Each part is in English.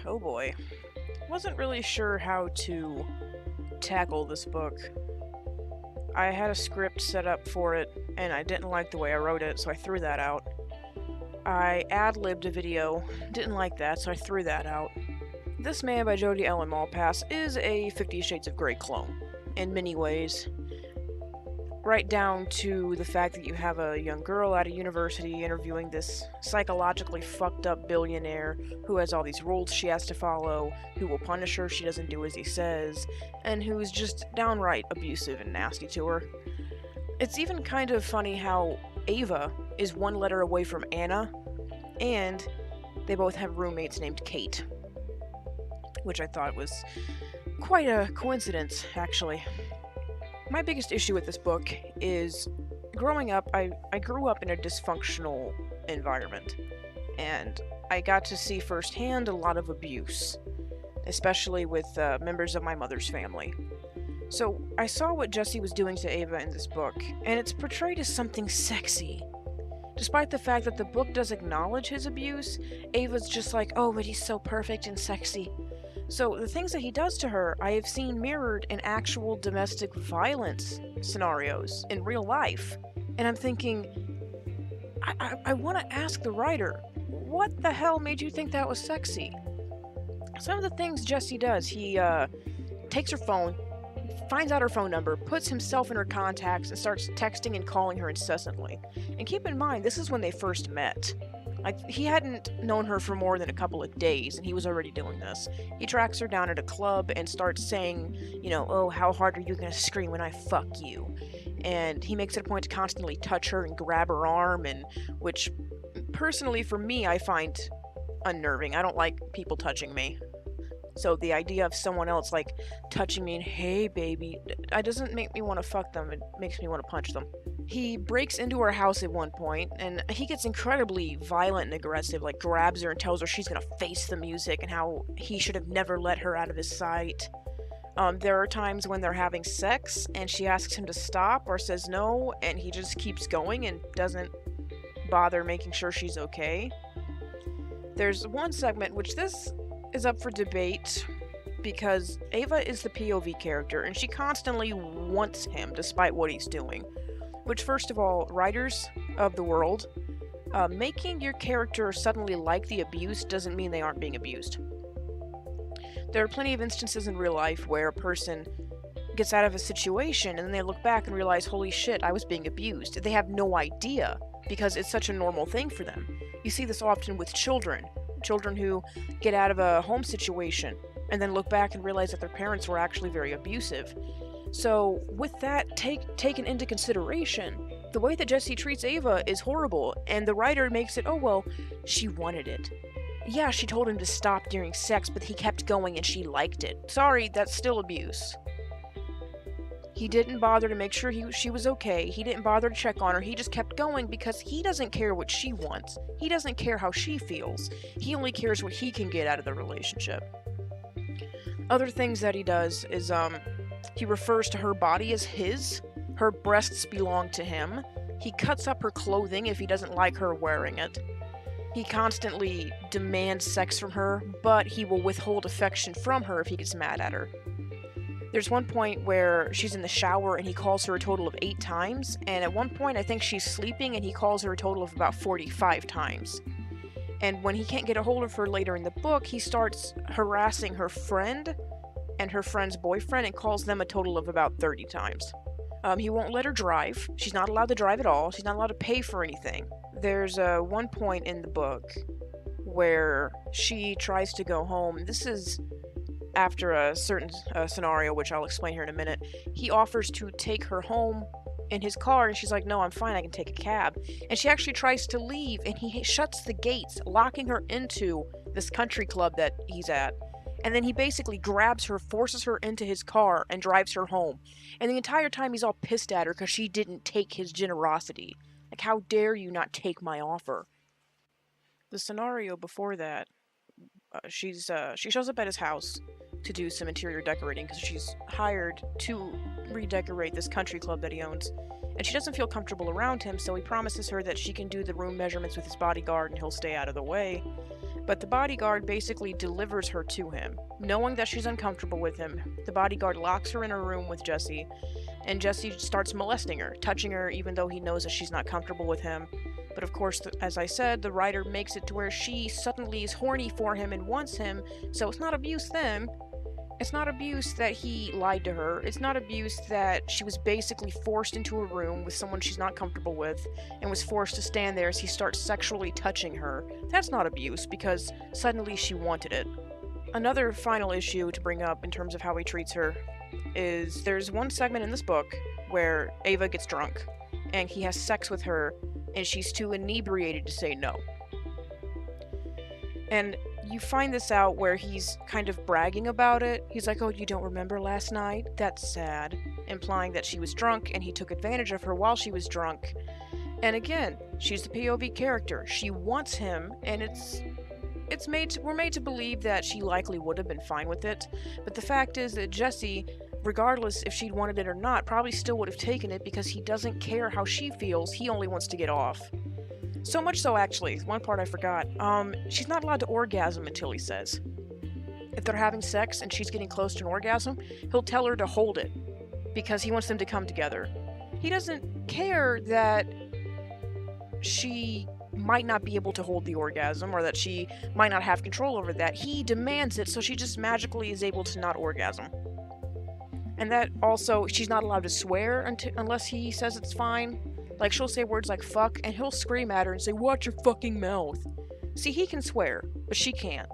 Oh boy. Wasn't really sure how to tackle this book. I had a script set up for it, and I didn't like the way I wrote it, so I threw that out. I ad-libbed a video, didn't like that, so I threw that out. This Man by Jodi Malpas is a 50 Shades of Grey clone, in many ways. Right down to the fact that you have a young girl at a university interviewing this psychologically fucked up billionaire who has all these rules she has to follow, who will punish her if she doesn't do as he says, and who's just downright abusive and nasty to her. It's even kind of funny how Ava is one letter away from Anna, and they both have roommates named Kate, which I thought was quite a coincidence, actually. My biggest issue with this book is growing up, I grew up in a dysfunctional environment, and I got to see firsthand a lot of abuse, especially with members of my mother's family. So I saw what Jesse was doing to Ava in this book, and it's portrayed as something sexy. Despite the fact that the book does acknowledge his abuse, Ava's just like, oh, but he's so perfect and sexy. So the things that he does to her, I have seen mirrored in actual domestic violence scenarios in real life. And I'm thinking, I want to ask the writer, what the hell made you think that was sexy? Some of the things Jesse does, he takes her phone, finds out her phone number, puts himself in her contacts, and starts texting and calling her incessantly. And keep in mind, this is when they first met. Like, he hadn't known her for more than a couple of days, and he was already doing this. He tracks her down at a club and starts saying, oh, how hard are you gonna scream when I fuck you? And he makes it a point to constantly touch her and grab her arm, and which, personally, for me, I find unnerving. I don't like people touching me. So the idea of someone else, like, touching me and, hey, baby, it doesn't make me want to fuck them. It makes me want to punch them. He breaks into her house at one point, and he gets incredibly violent and aggressive, like grabs her and tells her she's gonna face the music and how he should have never let her out of his sight. There are times when they're having sex, and she asks him to stop or says no, and he just keeps going and doesn't bother making sure she's okay. There's one segment, which this is up for debate, because Ava is the POV character, and she constantly wants him despite what he's doing. Which, first of all, writers of the world, making your character suddenly like the abuse doesn't mean they aren't being abused. There are plenty of instances in real life where a person gets out of a situation and then they look back and realize, holy shit, I was being abused. They have no idea because it's such a normal thing for them. You see this often with children who get out of a home situation and then look back and realize that their parents were actually very abusive. So, with that taken into consideration, the way that Jesse treats Ava is horrible, and the writer makes it, oh well, she wanted it. Yeah, she told him to stop during sex, but he kept going and she liked it. Sorry, that's still abuse. He didn't bother to make sure she was okay. He didn't bother to check on her. He just kept going because he doesn't care what she wants. He doesn't care how she feels. He only cares what he can get out of the relationship. Other things that he does is, he refers to her body as his. Her breasts belong to him. He cuts up her clothing if he doesn't like her wearing it. He constantly demands sex from her, but he will withhold affection from her if he gets mad at her. There's one point where she's in the shower and he calls her a total of 8 times, and at one point I think she's sleeping and he calls her a total of about 45 times. And when he can't get a hold of her later in the book, he starts harassing her friend and her friend's boyfriend and calls them a total of about 30 times. He won't let her drive. She's not allowed to drive at all. She's not allowed to pay for anything. There's one point in the book where she tries to go home. This is after a certain scenario, which I'll explain here in a minute. He offers to take her home in his car, and she's like, no, I'm fine, I can take a cab. And she actually tries to leave, and he shuts the gates, locking her into this country club that he's at. And then he basically grabs her, forces her into his car, and drives her home. And the entire time he's all pissed at her because she didn't take his generosity. Like, how dare you not take my offer? The scenario before that, she shows up at his house to do some interior decorating because she's hired to redecorate this country club that he owns. And she doesn't feel comfortable around him, so he promises her that she can do the room measurements with his bodyguard and he'll stay out of the way. But the bodyguard basically delivers her to him. Knowing that she's uncomfortable with him, the bodyguard locks her in a room with Jesse, and Jesse starts molesting her, touching her even though he knows that she's not comfortable with him. But of course, as I said, the writer makes it to where she suddenly is horny for him and wants him, so it's not abuse then. It's not abuse that he lied to her. It's not abuse that she was basically forced into a room with someone she's not comfortable with and was forced to stand there as he starts sexually touching her. That's not abuse because suddenly she wanted it. Another final issue to bring up in terms of how he treats her is there's one segment in this book where Ava gets drunk and he has sex with her and she's too inebriated to say no. And you find this out where he's kind of bragging about it. He's like, oh, you don't remember last night? That's sad. Implying that she was drunk and he took advantage of her while she was drunk. And again, she's the POV character. She wants him, and we're made to believe that she likely would have been fine with it. But the fact is that Jesse, regardless if she'd wanted it or not, probably still would have taken it because he doesn't care how she feels. He only wants to get off. So much so, actually, one part I forgot, she's not allowed to orgasm until he says. If they're having sex and she's getting close to an orgasm, he'll tell her to hold it, because he wants them to come together. He doesn't care that she might not be able to hold the orgasm, or that she might not have control over that. He demands it, so she just magically is able to not orgasm. And that also, she's not allowed to swear unless he says it's fine. Like, she'll say words like fuck, and he'll scream at her and say, watch your fucking mouth. See, he can swear, but she can't.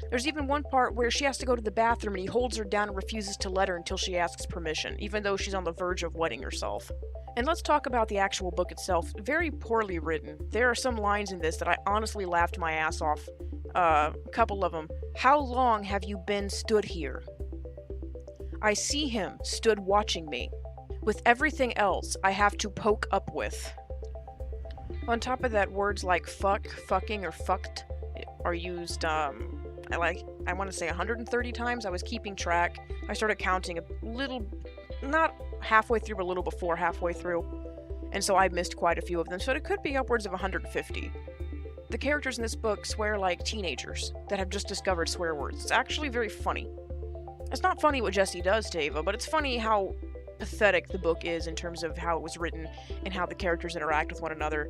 There's even one part where she has to go to the bathroom and he holds her down and refuses to let her until she asks permission, even though she's on the verge of wetting herself. And let's talk about the actual book itself. Very poorly written. There are some lines in this that I honestly laughed my ass off. A couple of them. How long have you been stood here? I see him stood watching me. With everything else I have to poke up with. On top of that, words like fuck, fucking, or fucked are used, I want to say 130 times. I was keeping track. I started counting a little, not halfway through, but a little before halfway through. And so I missed quite a few of them, so it could be upwards of 150. The characters in this book swear like teenagers that have just discovered swear words. It's actually very funny. It's not funny what Jesse does to Ava, but it's funny how pathetic the book is in terms of how it was written and how the characters interact with one another.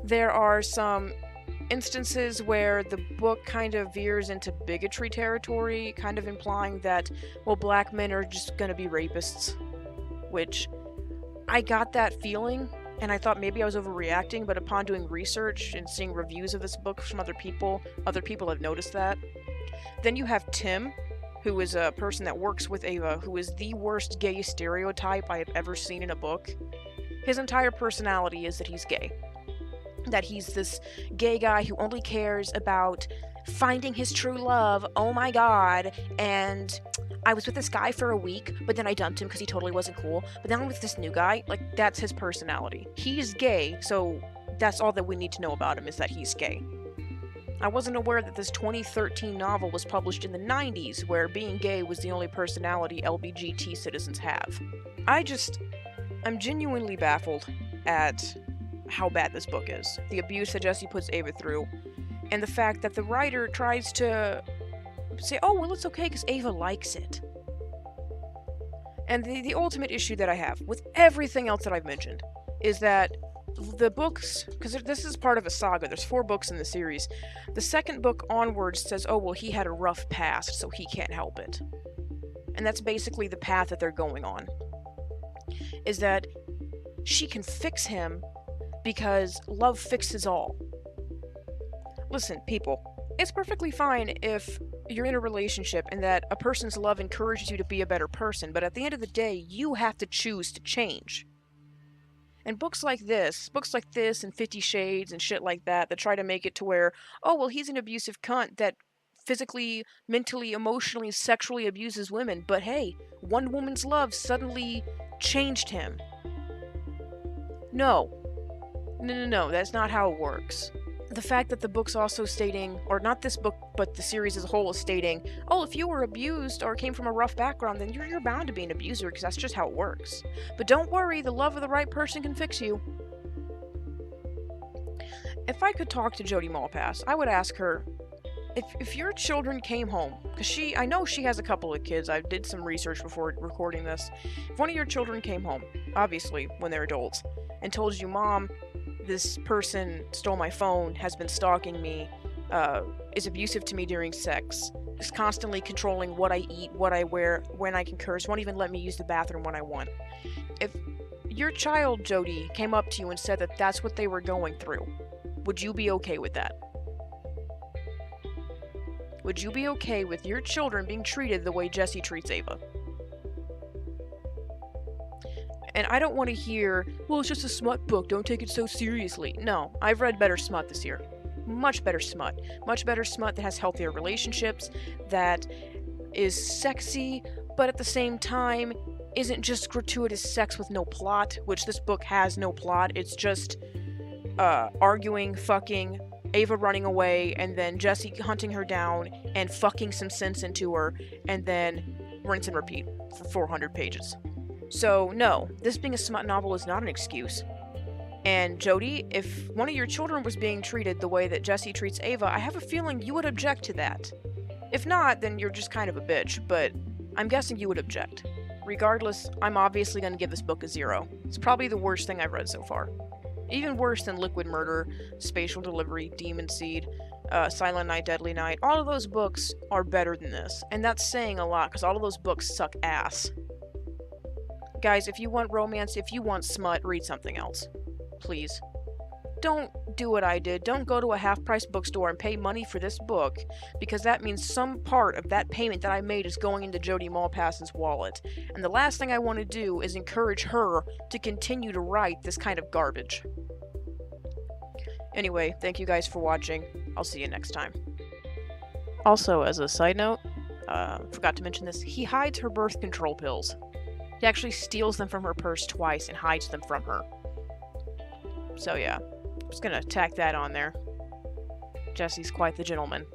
There are some instances where the book kind of veers into bigotry territory, kind of implying that, well, black men are just gonna be rapists, which I got that feeling, and I thought maybe I was overreacting, but upon doing research and seeing reviews of this book from other people have noticed that. Then you have Tim, who is a person that works with Ava, who is the worst gay stereotype I have ever seen in a book. His entire personality is that he's gay. That he's this gay guy who only cares about finding his true love, oh my god, and I was with this guy for a week, but then I dumped him because he totally wasn't cool, but then I'm with this new guy. Like, that's his personality. He's gay, so that's all that we need to know about him, is that he's gay. I wasn't aware that this 2013 novel was published in the 90s, where being gay was the only personality LGBT citizens have. I'm genuinely baffled at how bad this book is. The abuse that Jesse puts Ava through, and the fact that the writer tries to say, oh, well, it's okay because Ava likes it. And the ultimate issue that I have with everything else that I've mentioned is that the books, because this is part of a saga, there's 4 books in the series, the second book onwards says, oh, well, he had a rough past, so he can't help it. And that's basically the path that they're going on. Is that she can fix him because love fixes all. Listen, people, it's perfectly fine if you're in a relationship and that a person's love encourages you to be a better person, but at the end of the day, you have to choose to change. And books like this and 50 Shades and shit like that try to make it to where, oh, well, he's an abusive cunt that physically, mentally, emotionally, sexually abuses women, but hey, one woman's love suddenly changed him. No, that's not how it works. The fact that the book's also stating, or not this book, but the series as a whole is stating, oh, if you were abused or came from a rough background, then you're bound to be an abuser, because that's just how it works. But don't worry, the love of the right person can fix you. If I could talk to Jodi Malpas, I would ask her, if your children came home, because I know she has a couple of kids, I did some research before recording this. If one of your children came home, obviously when they're adults, and told you, Mom, this person stole my phone, has been stalking me, is abusive to me during sex, is constantly controlling what I eat, what I wear, when I can curse, won't even let me use the bathroom when I want. If your child, Jodi, came up to you and said that that's what they were going through, would you be okay with that? Would you be okay with your children being treated the way Jesse treats Ava? And I don't want to hear, well, it's just a smut book, don't take it so seriously. No, I've read better smut this year. Much better smut. Much better smut that has healthier relationships, that is sexy, but at the same time isn't just gratuitous sex with no plot, which this book has no plot. It's just arguing, fucking, Ava running away, and then Jesse hunting her down and fucking some sense into her, and then rinse and repeat for 400 pages. So no, this being a smut novel is not an excuse. And Jodi, if one of your children was being treated the way that Jesse treats Ava, I have a feeling you would object to that. If not, then you're just kind of a bitch, but I'm guessing you would object. Regardless, I'm obviously going to give this book a 0. It's probably the worst thing I've read so far. Even worse than Liquid Murder, Spatial Delivery, Demon Seed, Silent Night, Deadly Night. All of those books are better than this, and that's saying a lot, because all of those books suck ass. Guys, if you want romance, if you want smut, read something else. Please. Don't do what I did. Don't go to a half-price bookstore and pay money for this book, because that means some part of that payment that I made is going into Jodi Malpas's wallet. And the last thing I want to do is encourage her to continue to write this kind of garbage. Anyway, thank you guys for watching. I'll see you next time. Also, as a side note, forgot to mention this, he hides her birth control pills. He actually steals them from her purse twice and hides them from her. So yeah, I'm just gonna tack that on there. Jesse's quite the gentleman.